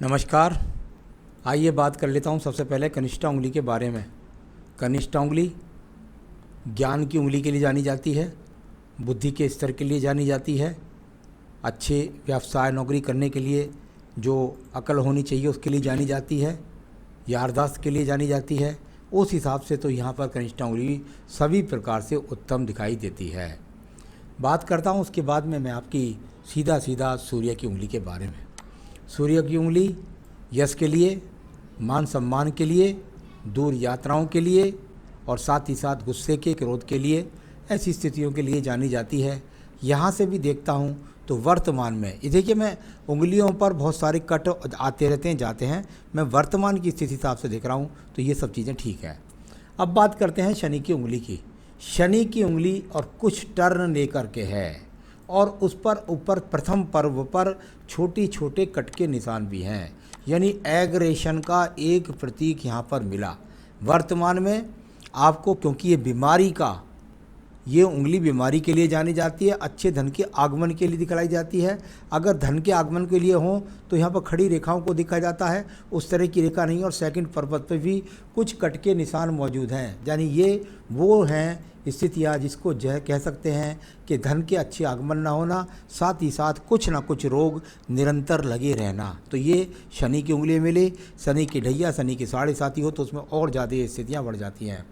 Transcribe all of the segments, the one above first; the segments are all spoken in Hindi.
नमस्कार। आइए बात कर लेता हूँ सबसे पहले कनिष्ठा उंगली के बारे में। कनिष्ठा उंगली ज्ञान की उंगली के लिए जानी जाती है, बुद्धि के स्तर के लिए जानी जाती है, अच्छे व्यवसाय नौकरी करने के लिए जो अकल होनी चाहिए उसके लिए जानी जाती है, याददाश्त के लिए जानी जाती है। उस हिसाब से तो यहाँ पर कनिष्ठा उंगली सभी प्रकार से उत्तम दिखाई देती है। बात करता हूँ उसके बाद में मैं आपकी सीधा सूर्य की उंगली के बारे में। सूर्य की उंगली यश के लिए, मान सम्मान के लिए, दूर यात्राओं के लिए और साथ ही साथ गुस्से के, क्रोध के लिए, ऐसी स्थितियों के लिए जानी जाती है। यहाँ से भी देखता हूँ तो वर्तमान में ये देखिए, मैं उंगलियों पर बहुत सारे कट आते रहते हैं जाते हैं, मैं वर्तमान की स्थिति हिसाब से देख रहा हूँ तो ये सब चीज़ें ठीक है। अब बात करते हैं शनि की उंगली की। शनि की उंगली और कुछ टर्न लेकर के है और उस पर ऊपर प्रथम पर्व पर छोटे छोटे कट के निशान भी हैं, यानी एग्रेशन का एक प्रतीक यहाँ पर मिला। वर्तमान में आपको, क्योंकि ये बीमारी का, ये उंगली बीमारी के लिए जानी जाती है, अच्छे धन के आगमन के लिए दिखलाई जाती है। अगर धन के आगमन के लिए हो तो यहाँ पर खड़ी रेखाओं को दिखा जाता है, उस तरह की रेखा नहीं। और सेकंड पर्वत पर भी कुछ कट के निशान मौजूद हैं, यानी ये वो हैं स्थितियाँ जिसको जो है कह सकते हैं कि धन के अच्छे आगमन ना होना, साथ ही साथ कुछ ना कुछ रोग निरंतर लगे रहना। तो ये शनि की उंगली मिले, शनि की ढैया, शनि की साढ़े साथी हो तो उसमें और ज़्यादा स्थितियाँ बढ़ जाती हैं।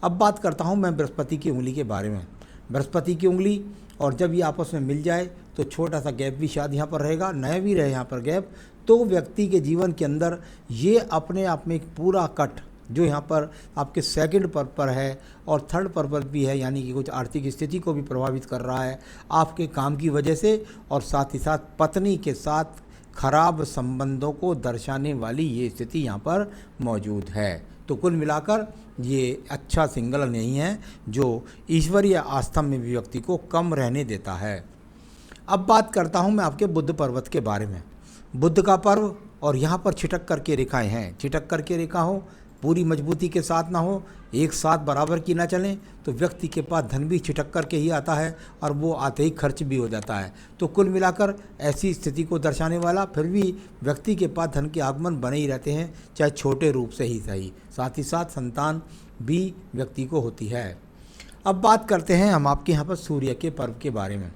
अब बात करता हूँ मैं बृहस्पति की उंगली के बारे में। बृहस्पति की उंगली और जब ये आपस में मिल जाए तो छोटा सा गैप भी शायद यहाँ पर रहेगा, नया भी रहे यहाँ पर गैप, तो व्यक्ति के जीवन के अंदर ये अपने आप में एक पूरा कट जो यहाँ पर आपके सेकंड पर है और थर्ड पर्पज भी है, यानी कि कुछ आर्थिक स्थिति को भी प्रभावित कर रहा है आपके काम की वजह से, और साथ ही साथ पत्नी के साथ खराब संबंधों को दर्शाने वाली ये स्थिति यहाँ पर मौजूद है। तो कुल मिलाकर ये अच्छा सिंगल नहीं है जो ईश्वरीय आस्था में भी व्यक्ति को कम रहने देता है। अब बात करता हूँ मैं आपके बुध पर्वत के बारे में। बुध का पर्व और यहाँ पर छिटक करके रेखाएं हैं, छिटक करके रेखा हो, पूरी मजबूती के साथ ना हो, एक साथ बराबर की ना चलें तो व्यक्ति के पास धन भी छिटक करके ही आता है और वो आते ही खर्च भी हो जाता है। तो कुल मिलाकर ऐसी स्थिति को दर्शाने वाला, फिर भी व्यक्ति के पास धन के आगमन बने ही रहते हैं, चाहे छोटे रूप से ही सही। साथ ही साथ संतान भी व्यक्ति को होती है। अब बात करते हैं हम आपके यहाँ पर सूर्य के पर्व के बारे में।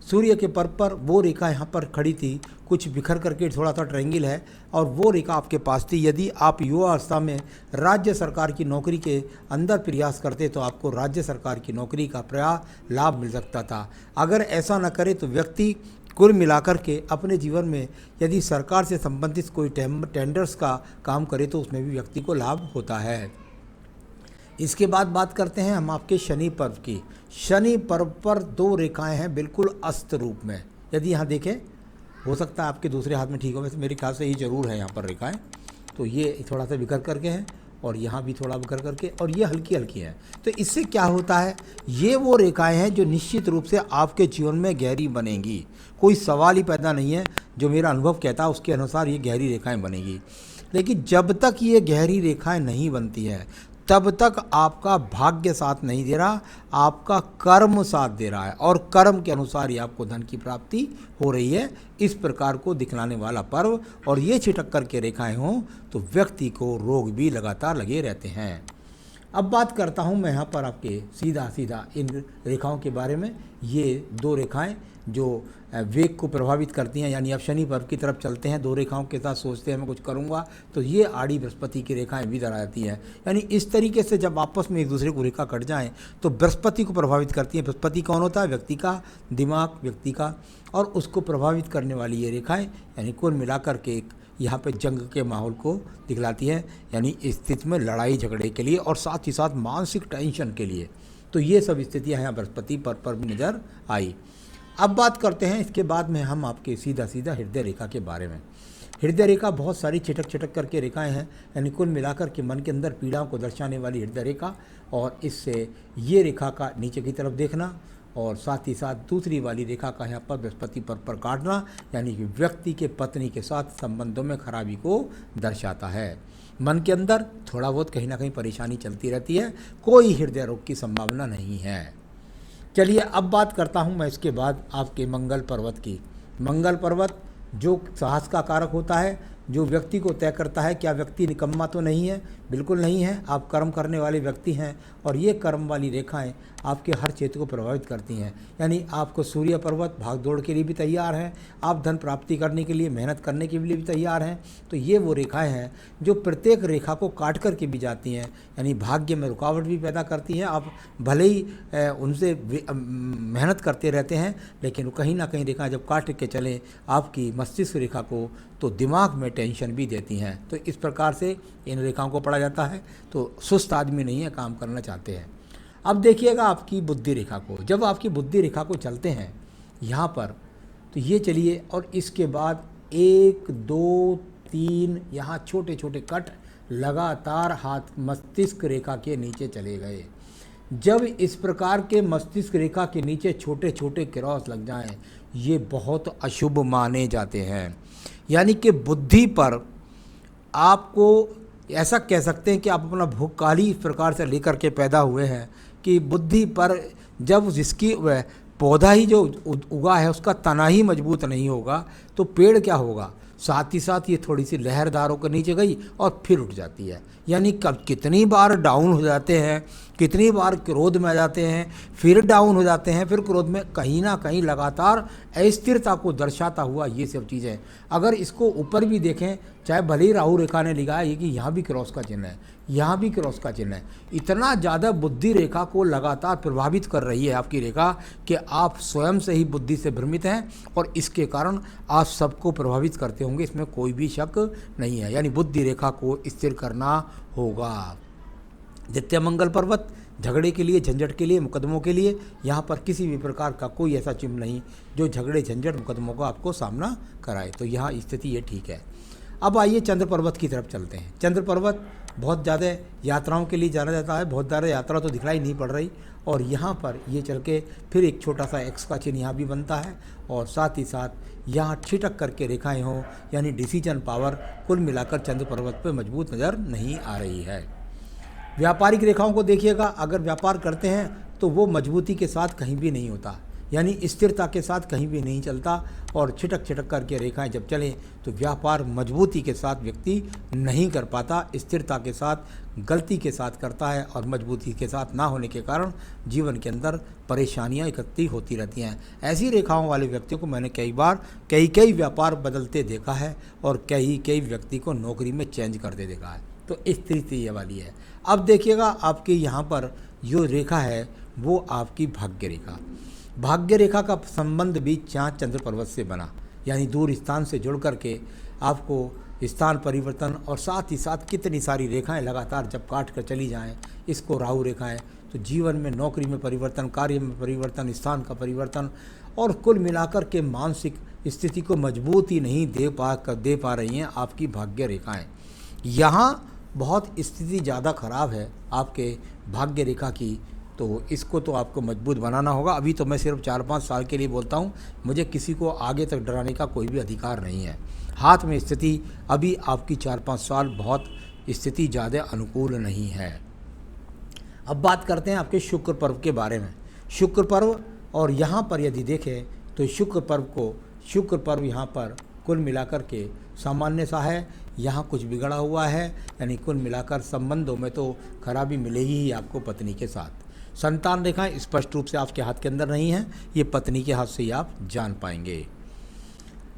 सूर्य के पर्व पर वो रेखा यहाँ पर खड़ी थी, कुछ बिखर करके थोड़ा सा ट्रायंगल है, और वो रेखा आपके पास थी। यदि आप युवा अवस्था में राज्य सरकार की नौकरी के अंदर प्रयास करते तो आपको राज्य सरकार की नौकरी का लाभ मिल सकता था। अगर ऐसा न करे तो व्यक्ति कुल मिलाकर के अपने जीवन में यदि सरकार से संबंधित कोई टेंडर्स का काम करे तो उसमें भी व्यक्ति को लाभ होता है। इसके बाद बात करते हैं हम आपके शनि पर्व की। शनि पर्व पर दो रेखाएं हैं बिल्कुल अस्त रूप में। यदि यहाँ देखें, हो सकता है आपके दूसरे हाथ में ठीक हो, वैसे मेरे ख्याल से ये ज़रूर है यहाँ पर रेखाएं। तो ये थोड़ा सा बिखर करके हैं और यहाँ भी थोड़ा बिखर करके, और ये हल्की हल्की है। तो इससे क्या होता है, ये वो रेखाएं हैं जो निश्चित रूप से आपके जीवन में गहरी बनेंगी। कोई सवाल ही पैदा नहीं है, जो मेरा अनुभव कहता है उसके अनुसार ये गहरी रेखाएँ बनेगी। लेकिन जब तक ये गहरी रेखाएँ नहीं बनती हैं तब तक आपका भाग्य साथ नहीं दे रहा, आपका कर्म साथ दे रहा है, और कर्म के अनुसार ही आपको धन की प्राप्ति हो रही है। इस प्रकार को दिखलाने वाला पर्व और ये छिटक करके रेखाएं हों तो व्यक्ति को रोग भी लगातार लगे रहते हैं। अब बात करता हूं मैं यहाँ पर आपके सीधा इन रेखाओं के बारे में। ये दो रेखाएं जो वेग को प्रभावित करती हैं, यानी आप शनि पर्व की तरफ चलते हैं, दो रेखाओं के साथ सोचते हैं मैं कुछ करूंगा, तो ये आड़ी बृहस्पति की रेखाएं भी इधर आ जाती हैं। यानी इस तरीके से जब आपस में एक दूसरे को रेखा कट जाएं तो बृहस्पति को प्रभावित करती हैं। बृहस्पति कौन होता है, व्यक्ति का दिमाग, व्यक्ति का, और उसको प्रभावित करने वाली ये रेखाएँ यानी कुल मिलाकर के एक यहाँ पे जंग के माहौल को दिखलाती है, यानी स्थिति में लड़ाई झगड़े के लिए और साथ ही साथ मानसिक टेंशन के लिए। तो ये सब स्थितियाँ यहाँ बृहस्पति पर भी नज़र आई। अब बात करते हैं इसके बाद में हम आपके सीधा हृदय रेखा के बारे में। हृदय रेखा बहुत सारी छिटक करके रेखाएं हैं, यानी कुल मिलाकर के मन के अंदर पीड़ाओं को दर्शाने वाली हृदय रेखा, और इससे ये रेखा का नीचे की तरफ देखना और साथ ही साथ दूसरी वाली रेखा का यहाँ पर बृहस्पति पर काटना, यानी कि व्यक्ति के पत्नी के साथ संबंधों में खराबी को दर्शाता है। मन के अंदर थोड़ा बहुत कहीं ना कहीं परेशानी चलती रहती है, कोई हृदय रोग की संभावना नहीं है। चलिए अब बात करता हूँ मैं इसके बाद आपके मंगल पर्वत की। मंगल पर्वत जो साहस का कारक होता है, जो व्यक्ति को तय करता है क्या व्यक्ति निकम्मा तो नहीं है, बिल्कुल नहीं है। आप कर्म करने वाले व्यक्ति हैं और ये कर्म वाली रेखाएं आपके हर क्षेत्र को प्रभावित करती हैं। यानी आपको सूर्य पर्वत भाग दौड़ के लिए भी तैयार हैं, आप धन प्राप्ति करने के लिए मेहनत करने के लिए भी तैयार हैं। तो ये वो रेखाएं हैं जो प्रत्येक रेखा को काट करके भी जाती हैं, यानी भाग्य में रुकावट भी पैदा करती हैं। आप भले ही उनसे मेहनत करते रहते हैं, लेकिन कहीं ना कहीं रेखा जब काट के चलें आपकी मस्तिष्क रेखा को, तो दिमाग में टेंशन भी देती हैं। तो इस प्रकार से इन रेखाओं को पढ़ा जाता है। तो सुस्त आदमी नहीं है, काम करना चाहते हैं। अब देखिएगा आपकी बुद्धि रेखा को, जब आपकी बुद्धि रेखा को चलते हैं यहाँ पर, तो ये चलिए और इसके बाद 1 2 3 यहाँ छोटे छोटे कट लगातार हाथ मस्तिष्क रेखा के नीचे चले गए। जब इस प्रकार के मस्तिष्क रेखा के नीचे छोटे छोटे क्रॉस लग जाएं, ये बहुत अशुभ माने जाते हैं। यानी कि बुद्धि पर आपको ऐसा कह सकते हैं कि आप अपना भूख काली इस प्रकार से लेकर के पैदा हुए हैं कि बुद्धि पर जब जिसकी पौधा ही जो उगा है उसका तना ही मजबूत नहीं होगा तो पेड़ क्या होगा। साथ ही साथ ये थोड़ी सी लहरदारों के नीचे गई और फिर उठ जाती है। यानी कब कितनी बार डाउन हो जाते हैं, कितनी बार क्रोध में आ जाते हैं, फिर डाउन हो जाते हैं, फिर क्रोध में, कहीं ना कहीं लगातार अस्थिरता को दर्शाता हुआ ये सब चीज़ें। अगर इसको ऊपर भी देखें, चाहे भले ही राहु रेखा ने लिखा है कि यहाँ भी क्रॉस का चिन्ह है, यहाँ भी क्रॉस का चिन्ह है, इतना ज़्यादा बुद्धि रेखा को लगातार प्रभावित कर रही है आपकी रेखा कि आप स्वयं से ही बुद्धि से भ्रमित हैं और इसके कारण आप सबको प्रभावित करते होंगे, इसमें कोई भी शक नहीं है। यानी बुद्धि रेखा को स्थिर करना होगा। नित्य मंगल पर्वत झगड़े के लिए, झंझट के लिए, मुकदमों के लिए, यहाँ पर किसी भी प्रकार का कोई ऐसा चिन्ह नहीं जो झगड़े झंझट मुकदमों का आपको सामना कराए। तो यहाँ स्थिति ये ठीक है। अब आइए चंद्र पर्वत की तरफ चलते हैं। चंद्र पर्वत बहुत ज़्यादा यात्राओं के लिए जाना जाता है, बहुत ज़्यादा यात्रा तो दिखलाई नहीं पड़ रही, और यहाँ पर ये चल के फिर एक छोटा सा एक्स का चिन्ह यहाँ भी बनता है, और साथ ही साथ यहाँ छिटक करके रेखाएं हों, यानी डिसीजन पावर कुल मिलाकर चंद्र पर्वत पर मजबूत नज़र नहीं आ रही है। व्यापारिक रेखाओं को देखिएगा, अगर व्यापार करते हैं तो वो मजबूती के साथ कहीं भी नहीं होता, यानी स्थिरता के साथ कहीं भी नहीं चलता, और छिटक छिटक करके रेखाएं जब चलें तो व्यापार मजबूती के साथ व्यक्ति नहीं कर पाता, स्थिरता के साथ गलती के साथ करता है, और मजबूती के साथ ना होने के कारण जीवन के अंदर परेशानियां इकट्ठी होती रहती हैं। ऐसी रेखाओं वाले व्यक्तियों को मैंने कई बार कई व्यापार बदलते देखा है, और कई व्यक्ति को नौकरी में चेंज करते देखा है। तो स्थिति ये वाली है। अब देखिएगा आपके यहाँ पर जो रेखा है वो आपकी भाग्य रेखा, भाग्य रेखा का संबंध भी चाँद चंद्र पर्वत से बना, यानी दूर स्थान से जुड़ करके आपको स्थान परिवर्तन, और साथ ही साथ कितनी सारी रेखाएं लगातार जब काट कर चली जाएं, इसको राहु रेखाएं, तो जीवन में नौकरी में परिवर्तन, कार्य में परिवर्तन, स्थान का परिवर्तन, और कुल मिलाकर के मानसिक स्थिति को मजबूती नहीं दे पा रही हैं आपकी भाग्य रेखाएँ। यहाँ बहुत स्थिति ज़्यादा ख़राब है आपके भाग्य रेखा की, तो इसको तो आपको मजबूत बनाना होगा। अभी तो मैं सिर्फ 4-5 साल के लिए बोलता हूँ, मुझे किसी को आगे तक डराने का कोई भी अधिकार नहीं है। हाथ में स्थिति अभी आपकी 4-5 साल बहुत स्थिति ज़्यादा अनुकूल नहीं है। अब बात करते हैं आपके शुक्र पर्व के बारे में। शुक्र पर्व, और यहाँ पर यदि देखें तो शुक्र पर्व यहाँ पर कुल मिलाकर के सामान्य सा है, यहाँ कुछ बिगड़ा हुआ है, यानी कुल मिलाकर संबंधों में तो खराबी मिलेगी ही आपको पत्नी के साथ। संतान रेखाएं स्पष्ट रूप से आपके हाथ के अंदर नहीं है, ये पत्नी के हाथ से ही आप जान पाएंगे।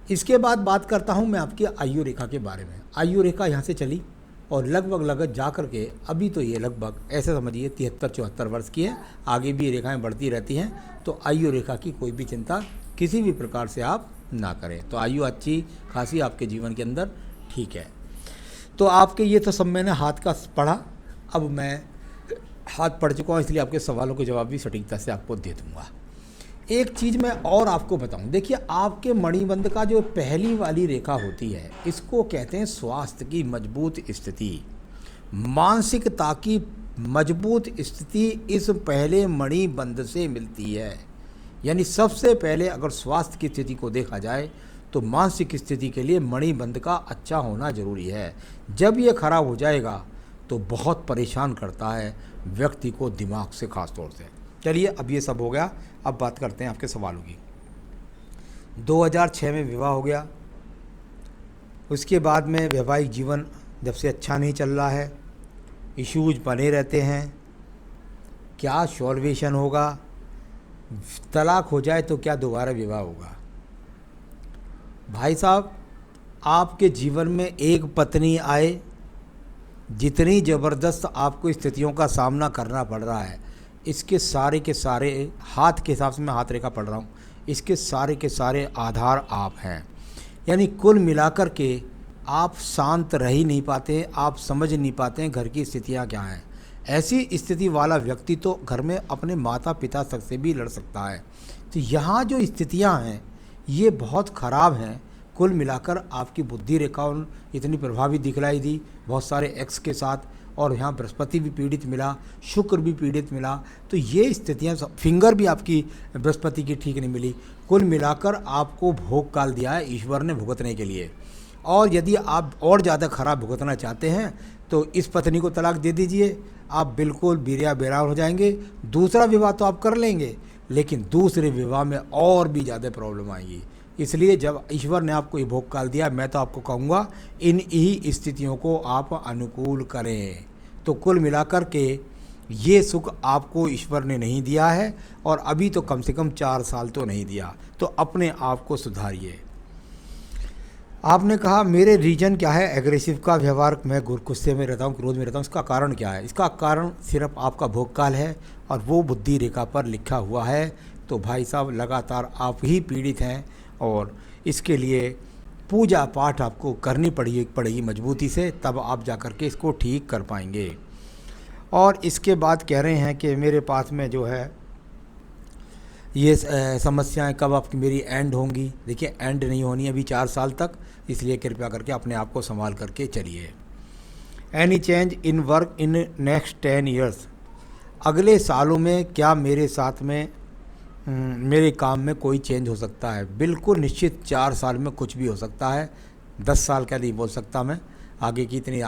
इसके बाद बात करता हूँ मैं आपकी आयु रेखा के बारे में। आयु रेखा यहाँ से चली और लगभग जा कर के अभी तो ये लगभग ऐसे समझिए 73-74 वर्ष की है, आगे भी रेखाएं बढ़ती रहती हैं। तो आयु रेखा की कोई भी चिंता किसी भी प्रकार से आप ना करें, तो आयु अच्छी खासी आपके जीवन के अंदर ठीक है। तो आपके ये तो सब मैंने हाथ का पढ़ा, अब मैं हाथ पढ़ चुका हूँ, इसलिए आपके सवालों के जवाब भी सटीकता से आपको दे दूँगा। एक चीज़ मैं और आपको बताऊँ, देखिए आपके मणिबंध का जो पहली वाली रेखा होती है, इसको कहते हैं स्वास्थ्य की मजबूत स्थिति, मानसिकता की मजबूत स्थिति इस पहले मणिबंध से मिलती है। यानी सबसे पहले अगर स्वास्थ्य की स्थिति को देखा जाए तो मानसिक स्थिति के लिए मणिबंध का अच्छा होना जरूरी है। जब ये खराब हो जाएगा तो बहुत परेशान करता है व्यक्ति को, दिमाग से खास तौर से। चलिए अब ये सब हो गया, अब बात करते हैं आपके सवालों की। 2006 में विवाह हो गया, उसके बाद में वैवाहिक जीवन जब से अच्छा नहीं चल रहा है, इश्यूज बने रहते हैं, क्या सॉल्वेशन होगा, तलाक हो जाए तो क्या दोबारा विवाह होगा। भाई साहब, आपके जीवन में एक पत्नी आए, जितनी ज़बरदस्त आपको स्थितियों का सामना करना पड़ रहा है, इसके सारे के सारे हाथ के हिसाब से मैं हाथ रेखा पढ़ रहा हूँ, इसके सारे के सारे आधार आप हैं। यानी कुल मिलाकर के आप शांत रह ही नहीं पाते, आप समझ नहीं पाते हैं घर की स्थितियाँ क्या हैं। ऐसी स्थिति वाला व्यक्ति तो घर में अपने माता पिता तक से भी लड़ सकता है। तो यहाँ जो स्थितियाँ हैं ये बहुत ख़राब हैं। कुल मिलाकर आपकी बुद्धि रेखा इतनी प्रभावित दिखलाई दी बहुत सारे एक्स के साथ, और यहाँ बृहस्पति भी पीड़ित मिला, शुक्र भी पीड़ित मिला। तो ये स्थितियाँ, फिंगर भी आपकी बृहस्पति की ठीक नहीं मिली। कुल मिलाकर आपको भोग काल दिया है ईश्वर ने भुगतने के लिए। और यदि आप और ज़्यादा खराब भुगतना चाहते हैं तो इस पत्नी को तलाक दे दीजिए, आप बिल्कुल बीरिया बेरार हो जाएंगे। दूसरा विवाह तो आप कर लेंगे, लेकिन दूसरे विवाह में और भी ज़्यादा प्रॉब्लम आएगी। इसलिए जब ईश्वर ने आपको ये भोग काल दिया, मैं तो आपको कहूँगा इन ही स्थितियों को आप अनुकूल करें। तो कुल मिलाकर के ये सुख आपको ईश्वर ने नहीं दिया है, और अभी तो कम से कम 4 साल तो नहीं दिया। तो अपने आप को सुधारिए। आपने कहा मेरे रीजन क्या है, एग्रेसिव का व्यवहार, मैं गुस्से में रहता हूँ, क्रोध में रहता हूँ, इसका कारण क्या है? इसका कारण सिर्फ आपका भोग काल है, और वो बुद्धि रेखा पर लिखा हुआ है। तो भाई साहब, लगातार आप ही पीड़ित हैं, और इसके लिए पूजा पाठ आपको करनी पड़ेगी मजबूती से, तब आप जा कर के इसको ठीक कर पाएंगे। और इसके बाद कह रहे हैं कि मेरे पास में जो है ये समस्याएं कब आपकी मेरी एंड होंगी। देखिए, एंड नहीं होनी अभी 4 साल तक, इसलिए कृपया करके अपने आप को संभाल करके चलिए। Any change in work in next 10 years, अगले सालों में क्या मेरे साथ में मेरे काम में कोई चेंज हो सकता है? बिल्कुल निश्चित, 4 साल में कुछ भी हो सकता है। 10 साल का नहीं बोल सकता मैं, आगे की इतनी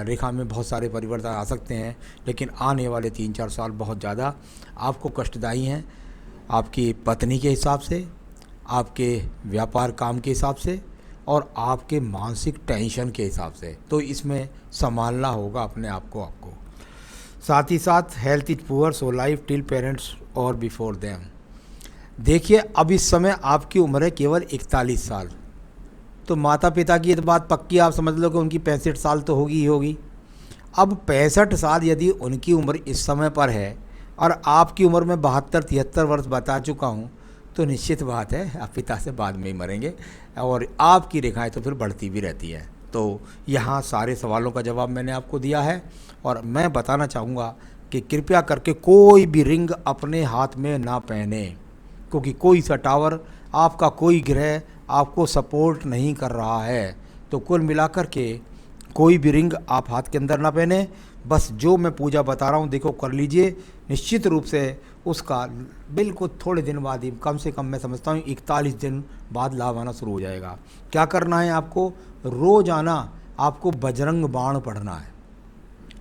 रेखा में बहुत सारे परिवर्तन आ सकते हैं, लेकिन आने वाले 3-4 साल बहुत ज़्यादा आपको कष्टदायी हैं, आपकी पत्नी के हिसाब से, आपके व्यापार काम के हिसाब से, और आपके मानसिक टेंशन के हिसाब से। तो इसमें संभालना होगा अपने आप को आपको। साथ ही साथ health is poor so life till parents और बिफोर देम। देखिए, अब इस समय आपकी उम्र है केवल 41 साल, तो माता पिता की तो बात पक्की, आप समझ लो कि उनकी 65 साल तो होगी ही होगी। अब 65 साल यदि उनकी उम्र इस समय पर है, और आपकी उम्र में 72-73 वर्ष बता चुका हूँ, तो निश्चित बात है आप पिता से बाद में ही मरेंगे, और आपकी रेखाएं तो फिर बढ़ती भी रहती हैं। तो यहाँ सारे सवालों का जवाब मैंने आपको दिया है, और मैं बताना चाहूँगा कि कृपया करके कोई भी रिंग अपने हाथ में ना पहने, क्योंकि कोई सा टावर, आपका कोई ग्रह आपको सपोर्ट नहीं कर रहा है। तो कुल मिलाकर के कोई भी रिंग आप हाथ के अंदर ना पहने। बस जो मैं पूजा बता रहा हूँ देखो कर लीजिए, निश्चित रूप से उसका बिल्कुल थोड़े दिन बाद ही, कम से कम मैं समझता हूँ 41 दिन बाद लाभ आना शुरू हो जाएगा। क्या करना है आपको? रोज़ाना आपको बजरंग बाण पढ़ना है।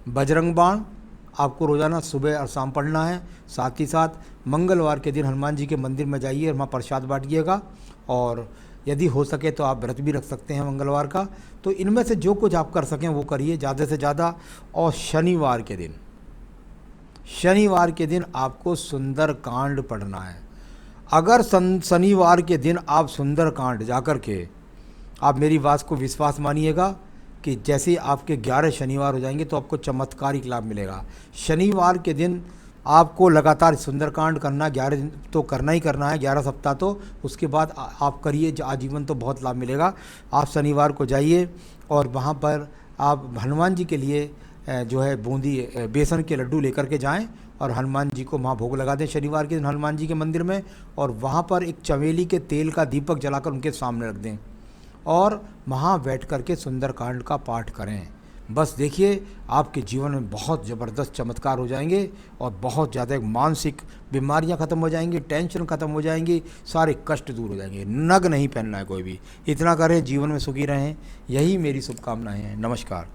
बजरंग बाण आपको रोज़ाना सुबह और शाम पढ़ना है। साथ ही साथ मंगलवार के दिन हनुमान जी के मंदिर में जाइए और वहाँ प्रसाद बांटिएगा, और यदि हो सके तो आप व्रत भी रख सकते हैं मंगलवार का। तो इनमें से जो कुछ आप कर सकें वो करिए ज़्यादा से ज़्यादा। और शनिवार के दिन आपको सुंदर कांड पढ़ना है। अगर शनिवार के दिन आप सुंदर कांड जाकर के, आप मेरी बात को विश्वास मानिएगा कि जैसे आपके 11 शनिवार हो जाएंगे तो आपको चमत्कारिक लाभ मिलेगा। शनिवार के दिन आपको लगातार सुंदरकांड करना, 11 दिन तो करना ही करना है, 11 सप्ताह तो, उसके बाद आप करिए आजीवन, तो बहुत लाभ मिलेगा। आप शनिवार को जाइए और वहाँ पर आप हनुमान जी के लिए जो है बूंदी बेसन के लड्डू लेकर के जाएं, और हनुमान जी को वहाँ भोग लगा दें शनिवार के दिन हनुमान जी के मंदिर में, और वहाँ पर एक चमेली के तेल का दीपक जलाकर उनके सामने रख दें, और वहाँ बैठ कर के सुंदरकांड का पाठ करें। बस देखिए, आपके जीवन में बहुत ज़बरदस्त चमत्कार हो जाएंगे, और बहुत ज़्यादा मानसिक बीमारियां ख़त्म हो जाएंगी, टेंशन ख़त्म हो जाएंगी, सारे कष्ट दूर हो जाएंगे। नग नहीं पहनना है कोई भी। इतना करें, जीवन में सुखी रहें, यही मेरी शुभकामनाएं हैं। नमस्कार।